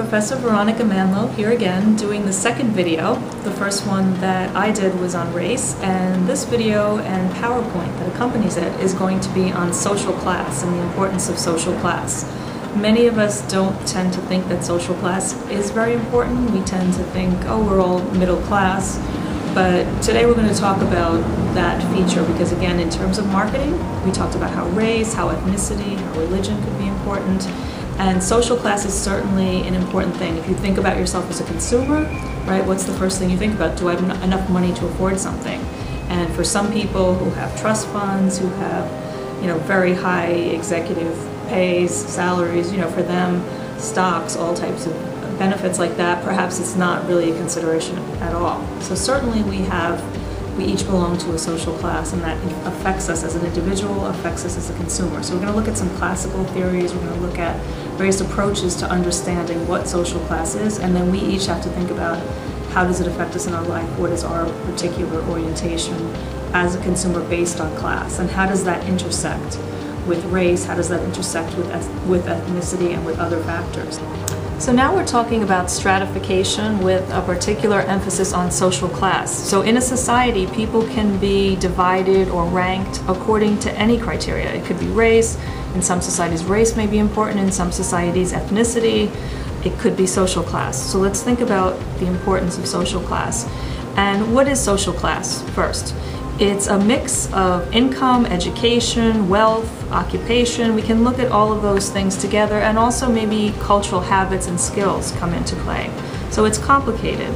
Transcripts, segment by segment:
Professor Veronica Manlow here again, doing the second video. The first one that I did was on race, and this video and PowerPoint that accompanies it is going to be on social class and the importance of social class. Many of us don't tend to think that social class is very important. We tend to think, oh, we're all middle class. But today we're going to talk about that feature because, again, in terms of marketing, we talked about how race, how ethnicity, how religion could be important. And social class is certainly an important thing. If you think about yourself as a consumer, right, what's the first thing you think about? Do I have enough money to afford something? And for some people who have trust funds, who have, very high executive pays, salaries, for them, stocks, all types of benefits like that, perhaps it's not really a consideration at all. So certainly we each belong to a social class, and that affects us as an individual, affects us as a consumer. So we're going to look at some classical theories, we're going to look at various approaches to understanding what social class is, and then we each have to think about how does it affect us in our life, what is our particular orientation as a consumer based on class, and how does that intersect with race, how does that intersect with ethnicity and with other factors. So now we're talking about stratification with a particular emphasis on social class. So in a society, people can be divided or ranked according to any criteria. It could be race. In some societies, race may be important. In some societies, ethnicity. It could be social class. So let's think about the importance of social class. And what is social class first? It's a mix of income, education, wealth, occupation. We can look at all of those things together, and also maybe cultural habits and skills come into play. So it's complicated.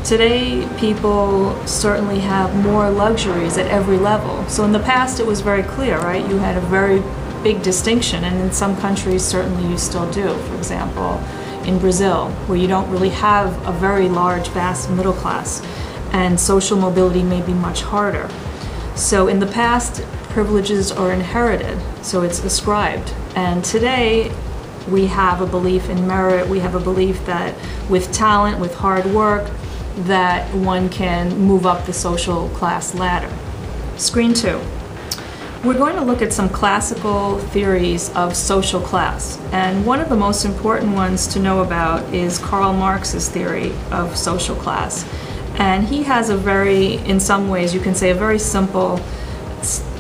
Today, people certainly have more luxuries at every level. So in the past, it was very clear, right? You had a very big distinction, and in some countries, certainly you still do. For example, in Brazil, where you don't really have a very large, vast middle class, and social mobility may be much harder. So in the past, privileges are inherited, so it's ascribed. And today, we have a belief in merit, we have a belief that with talent, with hard work, that one can move up the social class ladder. Screen 2. We're going to look at some classical theories of social class. And one of the most important ones to know about is Karl Marx's theory of social class. And he has in some ways, you can say, a very simple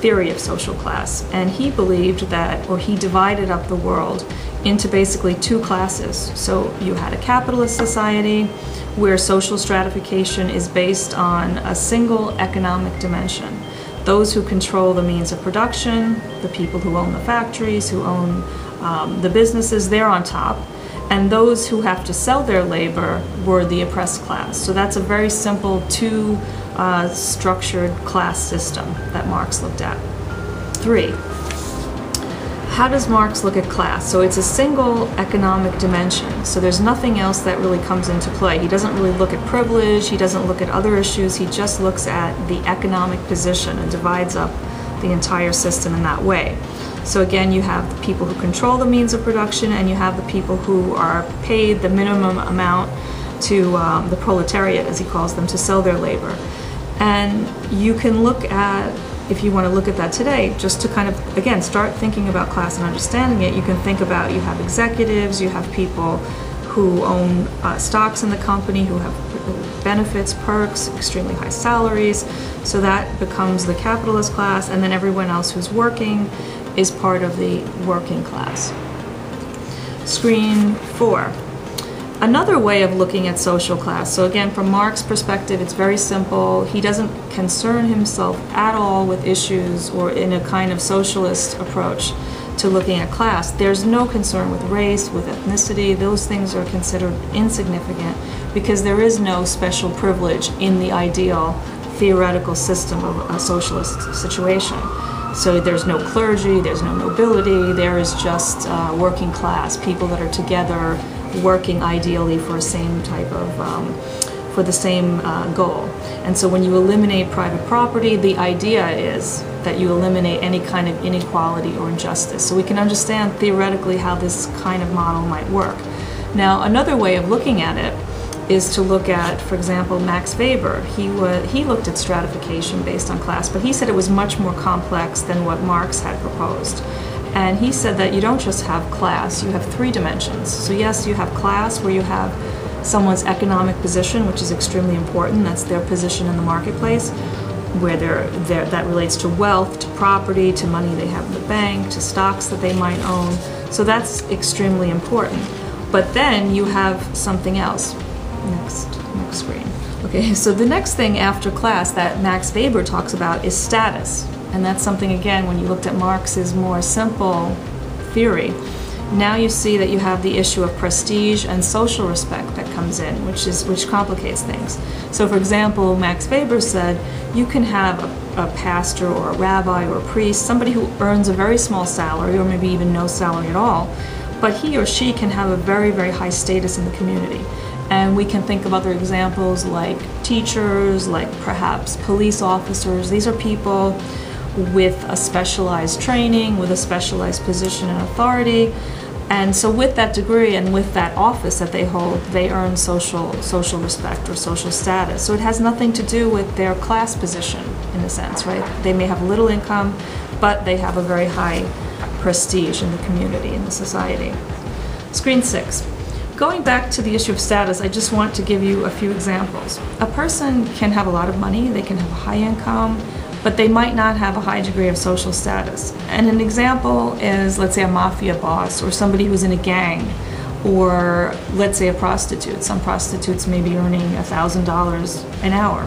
theory of social class. And he believed that, or he divided up the world into basically two classes. So you had a capitalist society where social stratification is based on a single economic dimension. Those who control the means of production, the people who own the factories, who own the businesses, they're on top. And those who have to sell their labor were the oppressed class. So that's a very simple two-structured class system that Marx looked at. 3. How does Marx look at class? So it's a single economic dimension. So there's nothing else that really comes into play. He doesn't really look at privilege, he doesn't look at other issues, he just looks at the economic position and divides up the entire system in that way. So again, you have the people who control the means of production, and you have the people who are paid the minimum amount to the proletariat, as he calls them, to sell their labor. And you can look at, if you want to look at that today, just to kind of, again, start thinking about class and understanding it, you can think about, you have executives, you have people who own stocks in the company, who have benefits, perks, extremely high salaries. So that becomes the capitalist class, and then everyone else who's working is part of the working class. Screen 4. Another way of looking at social class. So again, from Marx's perspective, it's very simple. He doesn't concern himself at all with issues, or in a kind of socialist approach to looking at class. There's no concern with race, with ethnicity. Those things are considered insignificant because there is no special privilege in the ideal theoretical system of a socialist situation. So there's no clergy, there's no nobility, there is just working class, people that are together working ideally for the same type of, for the same goal. And so when you eliminate private property, the idea is that you eliminate any kind of inequality or injustice. So we can understand theoretically how this kind of model might work. Now, another way of looking at it is to look at, for example, Max Weber. He looked at stratification based on class, but he said it was much more complex than what Marx had proposed. And he said that you don't just have class, you have three dimensions. So yes, you have class, where you have someone's economic position, which is extremely important. That's their position in the marketplace, where that relates to wealth, to property, to money they have in the bank, to stocks that they might own. So that's extremely important. But then you have something else. Next screen. Okay, so the next thing after class that Max Weber talks about is status. And that's something, again, when you looked at Marx's more simple theory, now you see that you have the issue of prestige and social respect that comes in, which complicates things. So for example, Max Weber said you can have a pastor or a rabbi or a priest, somebody who earns a very small salary or maybe even no salary at all, but he or she can have a very, very high status in the community. And we can think of other examples like teachers, like perhaps police officers. These are people with a specialized training, with a specialized position and authority. And so with that degree and with that office that they hold, they earn social respect or social status. So it has nothing to do with their class position, in a sense, right? They may have little income, but they have a very high prestige in the community, in the society. Screen 6. Going back to the issue of status, I just want to give you a few examples. A person can have a lot of money, they can have a high income, but they might not have a high degree of social status. And an example is, let's say, a mafia boss or somebody who's in a gang, or let's say a prostitute. Some prostitutes may be earning $1,000 an hour,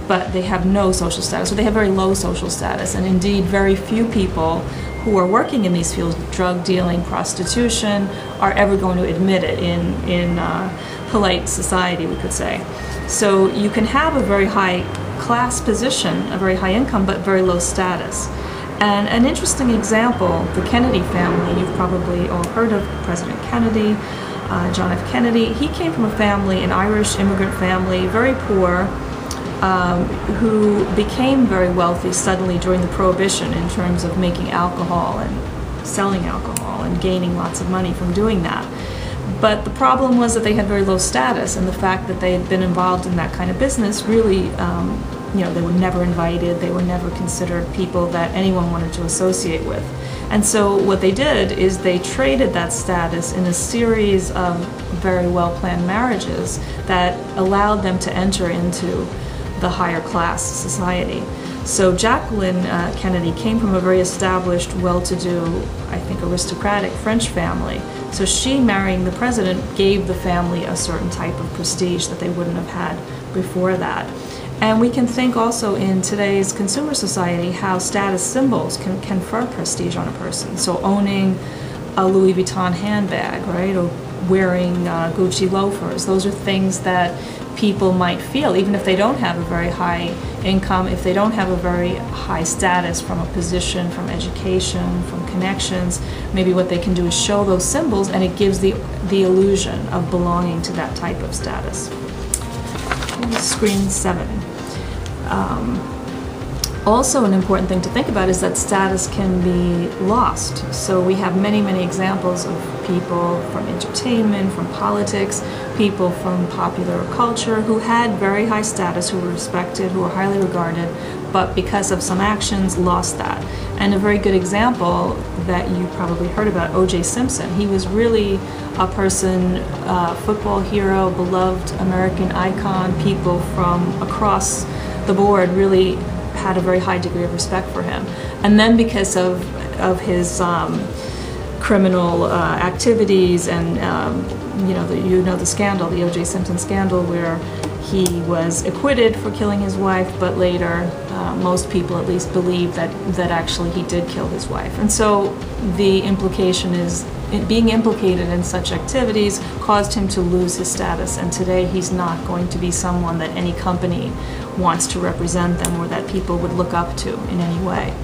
but they have no social status, or they have very low social status. And indeed, very few people who are working in these fields, drug dealing, prostitution, are ever going to admit it in polite society, we could say. So you can have a very high class position, a very high income, but very low status. And an interesting example, the Kennedy family, you've probably all heard of President Kennedy, John F. Kennedy. He came from a family, an Irish immigrant family, very poor, who became very wealthy suddenly during the Prohibition in terms of making alcohol and selling alcohol and gaining lots of money from doing that. But the problem was that they had very low status, and the fact that they had been involved in that kind of business really, they were never invited, they were never considered people that anyone wanted to associate with. And so what they did is they traded that status in a series of very well-planned marriages that allowed them to enter into the higher class society. So Jacqueline Kennedy came from a very established, well-to-do, I think aristocratic French family. So she, marrying the president, gave the family a certain type of prestige that they wouldn't have had before that. And we can think also in today's consumer society how status symbols can confer prestige on a person. So owning a Louis Vuitton handbag, right, or wearing Gucci loafers, those are things that people might feel, even if they don't have a very high income, if they don't have a very high status from a position, from education, from connections, maybe what they can do is show those symbols, and it gives the illusion of belonging to that type of status. Screen 7. Also, an important thing to think about is that status can be lost. So we have many, many examples of people from entertainment, from politics, people from popular culture who had very high status, who were respected, who were highly regarded, but because of some actions lost that. And a very good example that you probably heard about, O.J. Simpson. He was really a person, football hero, beloved American icon. People from across the board really had a very high degree of respect for him. And then because of his criminal activities and the scandal, the O.J. Simpson scandal, where he was acquitted for killing his wife, but later most people at least believe that actually he did kill his wife. And so the implication is being implicated in such activities caused him to lose his status, and today he's not going to be someone that any company wants to represent them or that people would look up to in any way.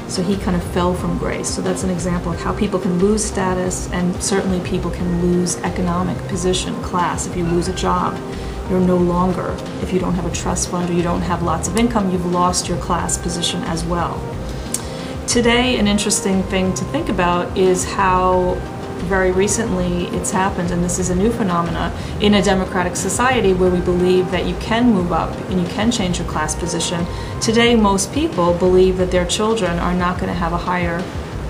So he kind of fell from grace. So that's an example of how people can lose status, and certainly people can lose economic position, class. If you lose a job, you're no longer, if you don't have a trust fund or you don't have lots of income, you've lost your class position as well. Today, an interesting thing to think about is how very recently it's happened, and this is a new phenomena, in a democratic society where we believe that you can move up and you can change your class position. Today, most people believe that their children are not going to have a higher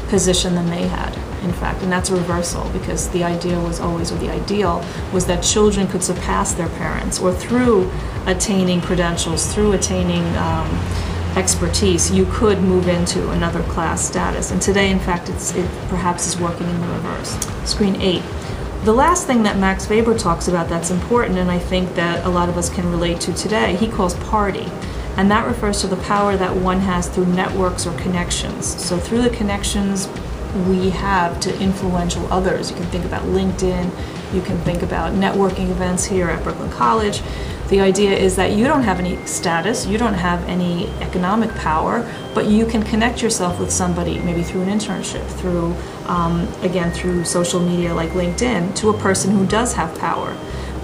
position than they had, in fact, and that's a reversal, because the idea was always, or the ideal was, that children could surpass their parents, or through attaining credentials, through attaining expertise, you could move into another class status. And today, in fact, it perhaps is working in the reverse. Screen 8. The last thing that Max Weber talks about that's important, and I think that a lot of us can relate to today, he calls party. And that refers to the power that one has through networks or connections. So through the connections we have to influential others. You can think about LinkedIn, you can think about networking events here at Brooklyn College. The idea is that you don't have any status, you don't have any economic power, but you can connect yourself with somebody, maybe through an internship, through, again, through social media like LinkedIn, to a person who does have power.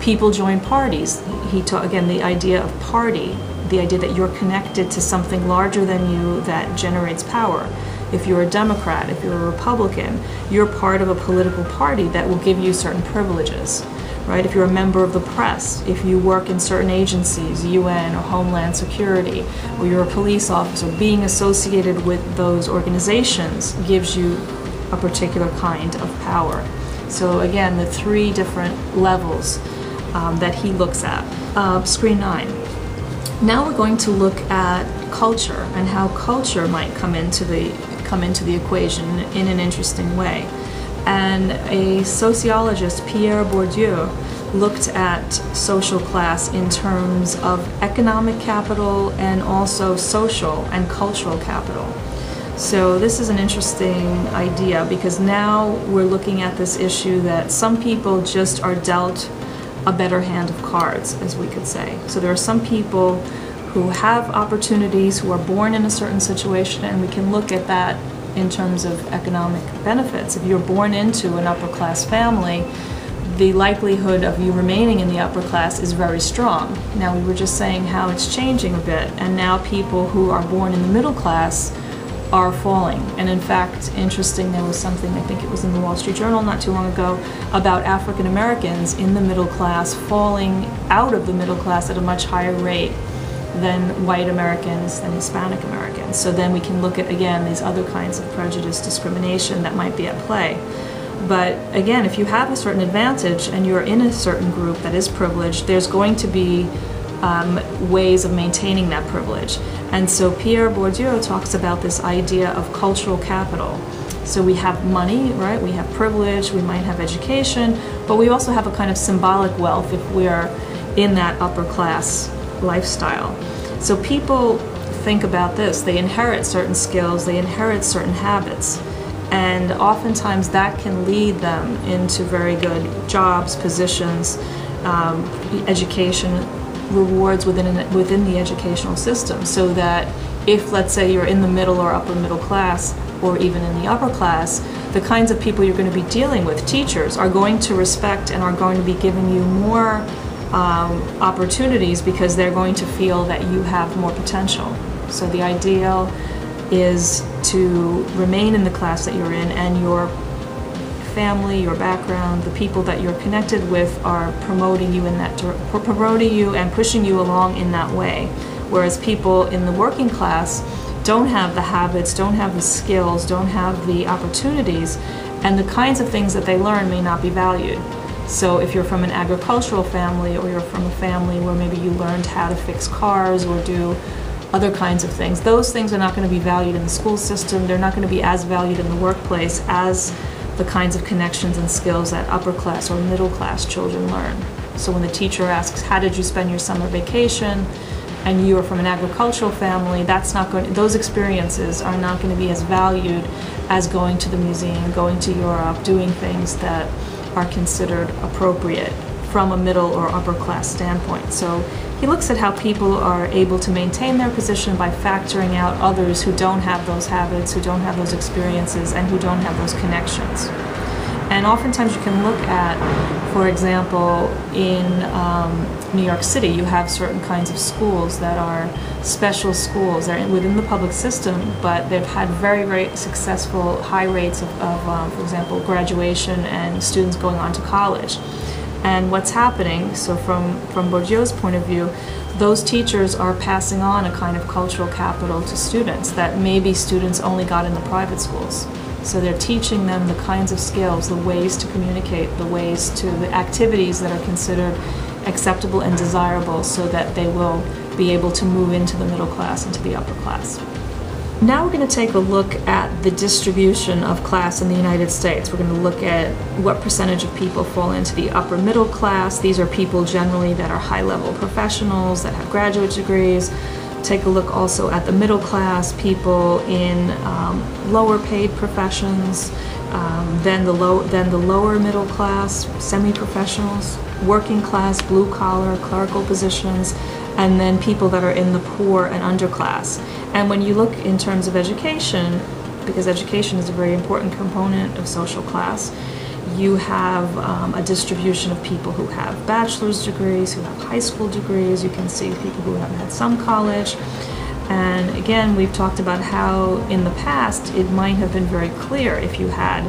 People join parties. Again, the idea of party, the idea that you're connected to something larger than you that generates power. If you're a Democrat, if you're a Republican, you're part of a political party that will give you certain privileges. Right? If you're a member of the press, if you work in certain agencies, UN or Homeland Security, or you're a police officer, being associated with those organizations gives you a particular kind of power. So again, the three different levels that he looks at. Screen 9. Now we're going to look at culture and how culture might come into the equation in an interesting way. And a sociologist, Pierre Bourdieu, looked at social class in terms of economic capital and also social and cultural capital. So this is an interesting idea, because now we're looking at this issue that some people just are dealt a better hand of cards, as we could say. So there are some people who have opportunities, who are born in a certain situation, and we can look at that in terms of economic benefits. If you're born into an upper class family, the likelihood of you remaining in the upper class is very strong. Now, we were just saying how it's changing a bit, and now people who are born in the middle class are falling. And in fact, interesting, there was something, I think it was in the Wall Street Journal not too long ago, about African Americans in the middle class falling out of the middle class at a much higher rate than white Americans, than Hispanic Americans. So then we can look at, again, these other kinds of prejudice, discrimination that might be at play. But again, if you have a certain advantage and you're in a certain group that is privileged, there's going to be ways of maintaining that privilege. And so Pierre Bourdieu talks about this idea of cultural capital. So we have money, right? We have privilege, we might have education, but we also have a kind of symbolic wealth if we are in that upper class lifestyle. So people think about this. They inherit certain skills, they inherit certain habits, and oftentimes that can lead them into very good jobs, positions, education, rewards within the educational system. So that if, let's say, you're in the middle or upper middle class, or even in the upper class, the kinds of people you're going to be dealing with, teachers, are going to respect and are going to be giving you more opportunities, because they're going to feel that you have more potential. So the ideal is to remain in the class that you're in, and your family, your background, the people that you're connected with are promoting you in that, promoting you and pushing you along in that way. Whereas people in the working class don't have the habits, don't have the skills, don't have the opportunities, and the kinds of things that they learn may not be valued. So if you're from an agricultural family, or you're from a family where maybe you learned how to fix cars or do other kinds of things, those things are not going to be valued in the school system. They're not going to be as valued in the workplace as the kinds of connections and skills that upper class or middle class children learn. So when the teacher asks, how did you spend your summer vacation, and you are from an agricultural family, those experiences are not going to be as valued as going to the museum, going to Europe, doing things that are considered appropriate from a middle or upper class standpoint. So he looks at how people are able to maintain their position by factoring out others who don't have those habits, who don't have those experiences, and who don't have those connections. And oftentimes you can look at, for example, in New York City, you have certain kinds of schools that are special schools. They're within the public system, but they've had very, very successful high rates of for example, graduation and students going on to college. And what's happening, so from Bourdieu's point of view, those teachers are passing on a kind of cultural capital to students that maybe students only got in the private schools. So they're teaching them the kinds of skills, the ways to communicate, the activities that are considered acceptable and desirable so that they will be able to move into the middle class and to the upper class. Now we're going to take a look at the distribution of class in the United States. We're going to look at what percentage of people fall into the upper middle class. These are people generally that are high-level professionals, that have graduate degrees. Take a look also at the middle class, people in lower paid professions, then the lower middle class, semi-professionals, working class, blue collar, clerical positions, and then people that are in the poor and underclass. And when you look in terms of education, because education is a very important component of social class, you have a distribution of people who have bachelor's degrees, who have high school degrees. You can see people who have had some college. And again, we've talked about how in the past it might have been very clear if you had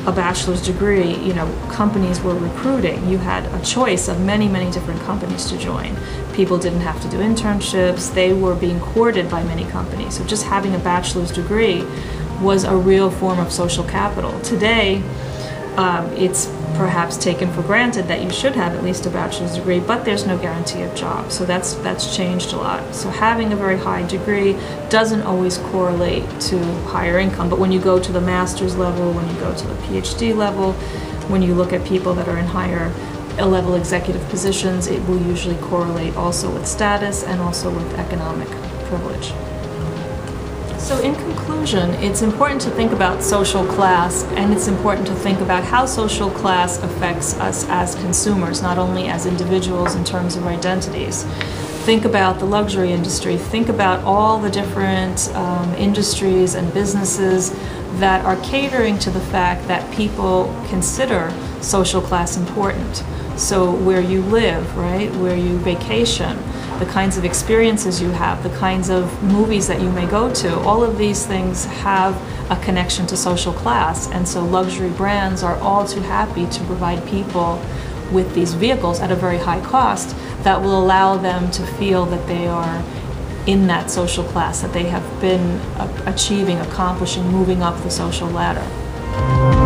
a bachelor's degree, companies were recruiting. You had a choice of many, many different companies to join. People didn't have to do internships. They were being courted by many companies. So just having a bachelor's degree was a real form of social capital. Today, it's perhaps taken for granted that you should have at least a bachelor's degree, but there's no guarantee of job. So that's changed a lot. So having a very high degree doesn't always correlate to higher income, but when you go to the master's level, when you go to the PhD level, when you look at people that are in higher level executive positions, it will usually correlate also with status and also with economic privilege. So in conclusion, it's important to think about social class, and it's important to think about how social class affects us as consumers, not only as individuals in terms of identities. Think about the luxury industry. Think about all the different industries and businesses that are catering to the fact that people consider social class important. So where you live, right, where you vacation, the kinds of experiences you have, the kinds of movies that you may go to, all of these things have a connection to social class. And so luxury brands are all too happy to provide people with these vehicles at a very high cost that will allow them to feel that they are in that social class, that they have been achieving, accomplishing, moving up the social ladder.